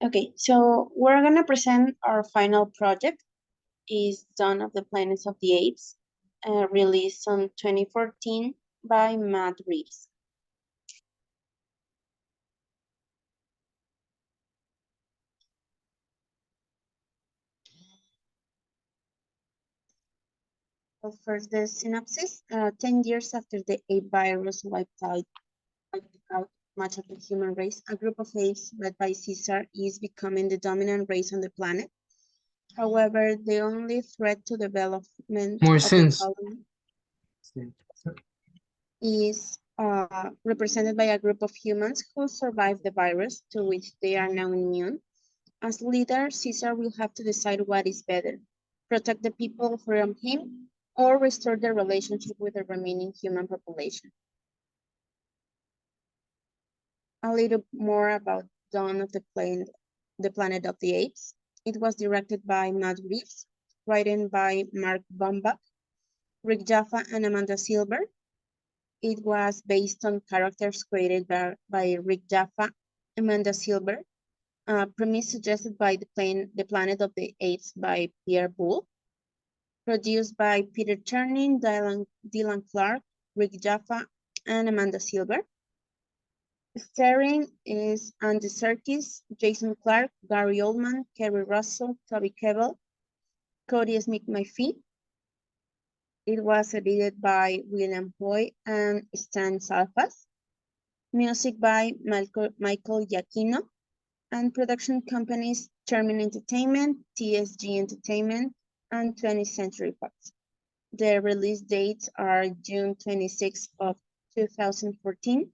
Okay, so we're gonna present our final project is Dawn of the Planets of the Apes, released on 2014 by Matt Reeves. So first, the synopsis. 10 years after the ape virus wiped out much of the human race, a group of apes led by Caesar is becoming the dominant race on the planet. However, the only threat to development More of the sense. colony is represented by a group of humans who survived the virus, to which they are now immune. As leader, Caesar will have to decide what is better, protect the people from him or restore the relationship with the remaining human population. A little more about Dawn of the Planet of the Apes. It was directed by Matt Reeves, written by Mark Baumbach, Rick Jaffa, and Amanda Silver. It was based on characters created by Rick Jaffa, Amanda Silver, a premise suggested by the Planet of the Apes by Pierre Boulle, produced by Peter Chernin, Dylan Clark, Rick Jaffa, and Amanda Silver. Starring is Andy Serkis, Jason Clarke, Gary Oldman, Kerry Russell, Toby Kebbell, Cody Smith McPhee. It was edited by William Hoy and Stan Salfas. Music by Michael Giacchino, and production companies Charmin Entertainment, TSG Entertainment, and 20th Century Fox. The release dates are June 26th of 2014.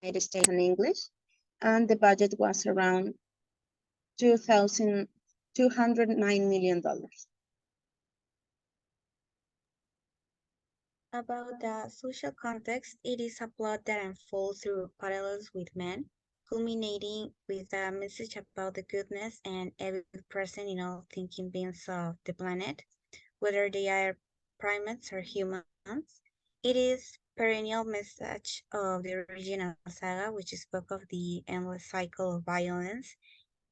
United States and English, and the budget was around $209 million. About the social context, it is a plot that unfolds through parallels with men, culminating with a message about the goodness and evil present in all thinking beings of the planet, whether they are primates or humans. It is perennial message of the original saga, which spoke of the endless cycle of violence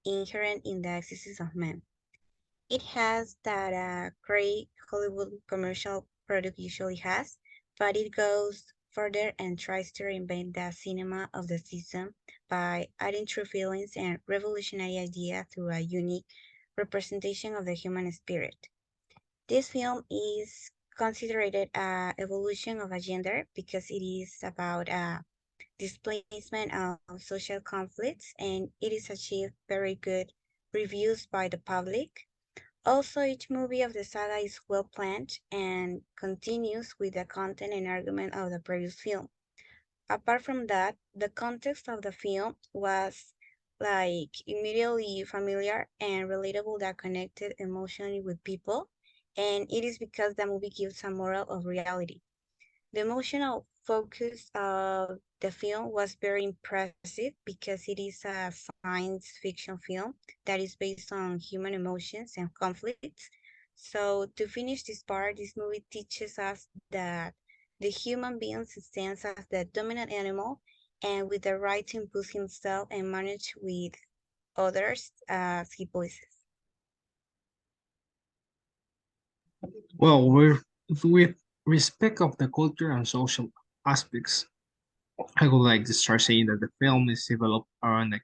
inherent in the existence of man. It has that great Hollywood commercial product usually has, but it goes further and tries to reinvent the cinema of the season by adding true feelings and revolutionary ideas through a unique representation of the human spirit. This film is considered a evolution of a gender because it is about displacement of social conflicts and it is achieved very good reviews by the public. Also, each movie of the saga is well planned and continues with the content and argument of the previous film. Apart from that, the context of the film was like immediately familiar and relatable that connected emotionally with people, and it is because the movie gives a moral of reality. The emotional focus of the film was very impressive because it is a science fiction film that is based on human emotions and conflicts. So to finish this part, this movie teaches us that the human being stands as the dominant animal and with the right to impose himself and manage with others as he pleases. Well, with respect of the culture and social aspects, I would like to start saying that the film is developed around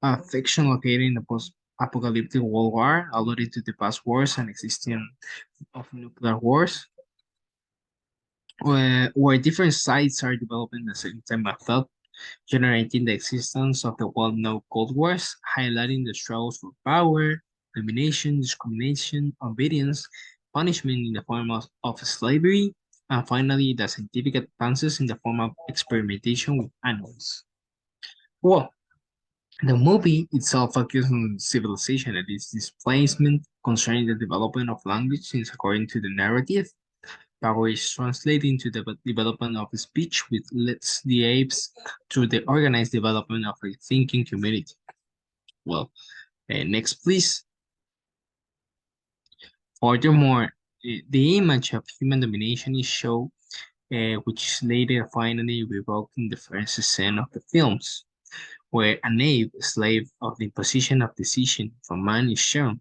a fiction located in the post-apocalyptic World War, alluding to the past wars and existence of nuclear wars, where different sides are developing the same time method, generating the existence of the well-known Cold Wars, highlighting the struggles for power, domination, discrimination, obedience, punishment in the form of slavery, and finally the scientific advances in the form of experimentation with animals. Well, the movie itself focuses on civilization and its displacement concerning the development of language since according to the narrative, power is translated into the development of speech which leads the apes to the organized development of a thinking community. Well, next please. Furthermore, the image of human domination is shown which is later finally revoked in the first scene of the films, where an ape, slave of the imposition of decision from man, is shown,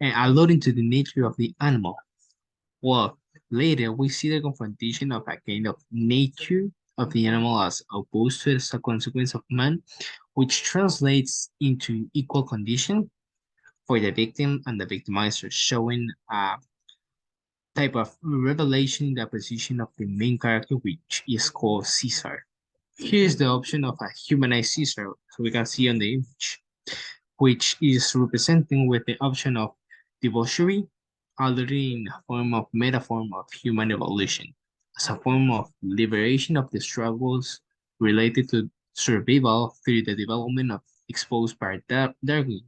alluding to the nature of the animal. Well, later we see the confrontation of a kind of nature of the animal as opposed to as a consequence of man, which translates into equal condition for the victim and the victimizer, showing a type of revelation in the position of the main character, which is called Caesar. Here is the option of a humanized Caesar, so we can see on the image, which is representing with the option of debauchery, already in a form of metaphor of human evolution, as a form of liberation of the struggles related to survival through the development of exposed by Darwin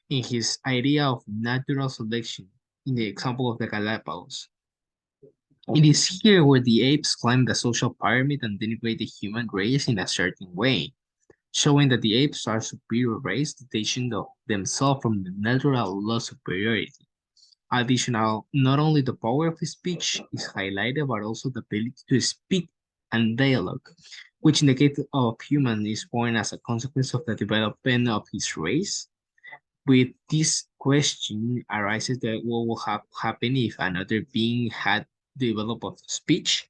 in his idea of natural selection in the example of the Galapagos. It is here where the apes climb the social pyramid and denigrate the human race in a certain way, showing that the apes are superior race detaching themselves from the natural law of superiority. Additional, not only the power of speech is highlighted, but also the ability to speak and dialogue, which in the case of human is born as a consequence of the development of his race. With this question arises that what will happen if another being had developed of speech?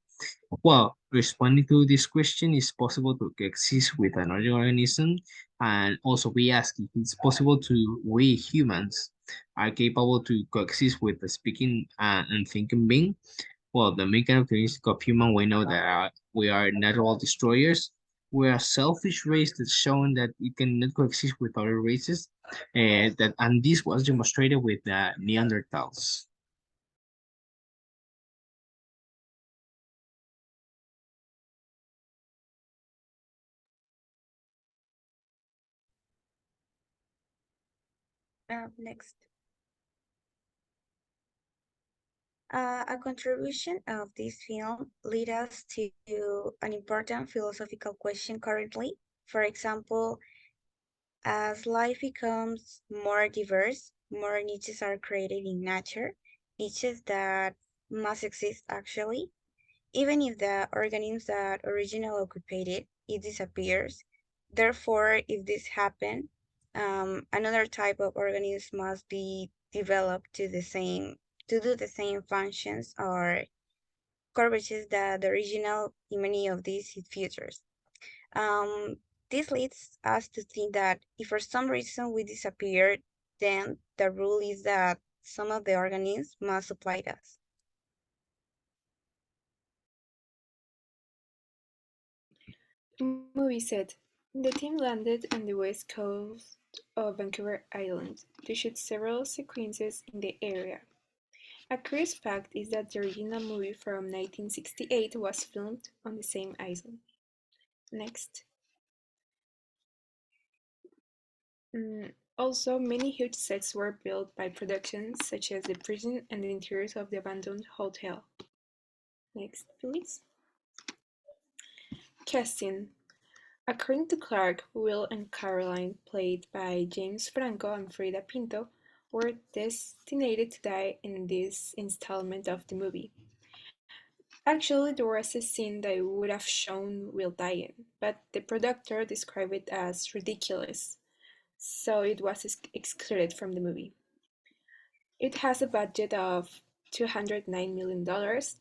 Well, responding to this question, is possible to coexist with another organism, and also we ask if it's possible to we humans are capable to coexist with a speaking and thinking being. Well, the main characteristic of human, we know that we are natural destroyers. We are a selfish race that's shown that it cannot coexist with other races, and this was demonstrated with the Neanderthals. Next. A contribution of this film lead us to an important philosophical question currently. For example, as life becomes more diverse, more niches are created in nature, niches that must exist actually. Even if the organism that originally occupied it disappears. Therefore, if this happens, another type of organism must be developed to do the same functions or curvatures that the original in many of these futures. Um, this leads us to think that if for some reason we disappear, then the rule is that some of the organisms must supply us. Movie set. The team landed on the west coast of Vancouver Island to shoot several sequences in the area. A curious fact is that the original movie from 1968 was filmed on the same island. Next. Also, many huge sets were built by productions such as the prison and the interiors of the abandoned hotel. Next, please. Casting. According to Clark, Will and Caroline, played by James Franco and Frida Pinto, were destined to die in this installment of the movie. Actually, there was a scene that would have shown Will dying, but the producer described it as ridiculous, so it was excluded from the movie. It has a budget of $209 million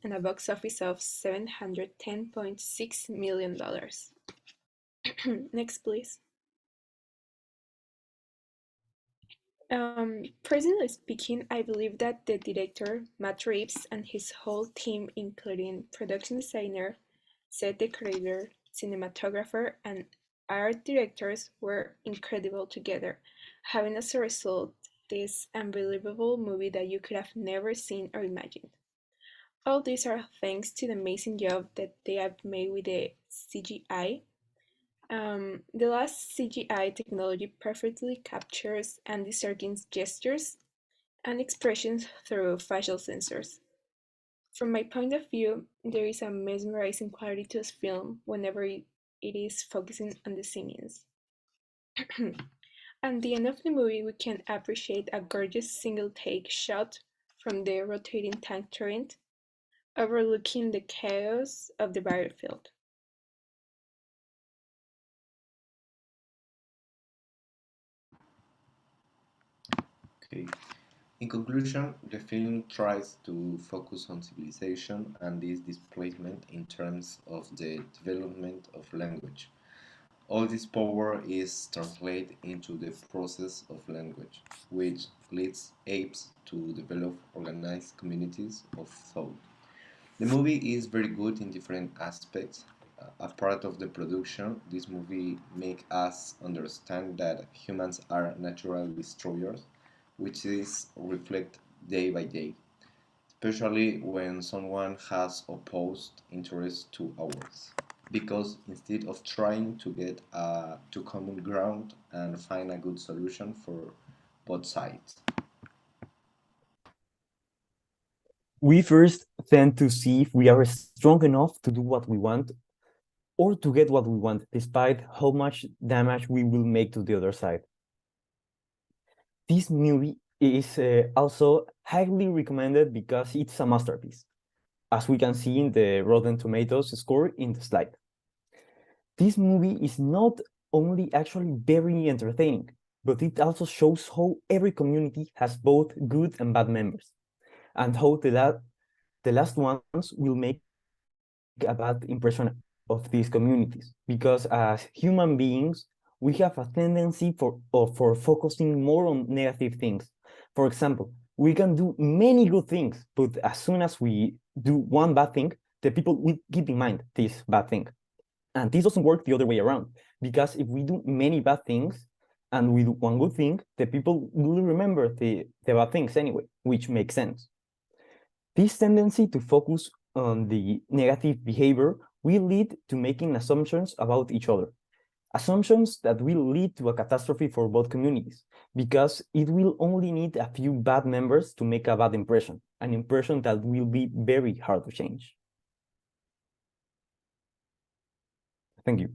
and a box office of $710.6 million. Next, please. Personally speaking, I believe that the director, Matt Reeves, and his whole team, including production designer, set decorator, cinematographer, and art directors, were incredible together, having as a result this unbelievable movie that you could have never seen or imagined. All these are thanks to the amazing job that they have made with the CGI. The last CGI technology perfectly captures Andy Serkis's gestures and expressions through facial sensors. From my point of view, there is a mesmerizing quality to this film whenever it is focusing on the scenes. At the end of the movie, we can appreciate a gorgeous single take shot from the rotating tank turret overlooking the chaos of the battlefield. Okay. In conclusion, the film tries to focus on civilization and its displacement in terms of the development of language. All this power is translated into the process of language, which leads apes to develop organized communities of thought. The movie is very good in different aspects. A part of the production, this movie make us understand that humans are natural destroyers, which is reflect day by day, especially when someone has opposed interest to ours. Because instead of trying to get to common ground and find a good solution for both sides. We first tend to see if we are strong enough to do what we want or to get what we want, despite how much damage we will make to the other side. This movie is also highly recommended because it's a masterpiece, as we can see in the Rotten Tomatoes score in the slide. This movie is not only actually very entertaining, but it also shows how every community has both good and bad members, and how the last ones will make a bad impression of these communities. Because as human beings, we have a tendency for focusing more on negative things. For example, we can do many good things, but as soon as we do one bad thing, the people will keep in mind this bad thing. And this doesn't work the other way around, because if we do many bad things and we do one good thing, the people will remember the bad things anyway, which makes sense. This tendency to focus on the negative behavior will lead to making assumptions about each other. Assumptions that will lead to a catastrophe for both communities, because it will only need a few bad members to make a bad impression, an impression that will be very hard to change. Thank you.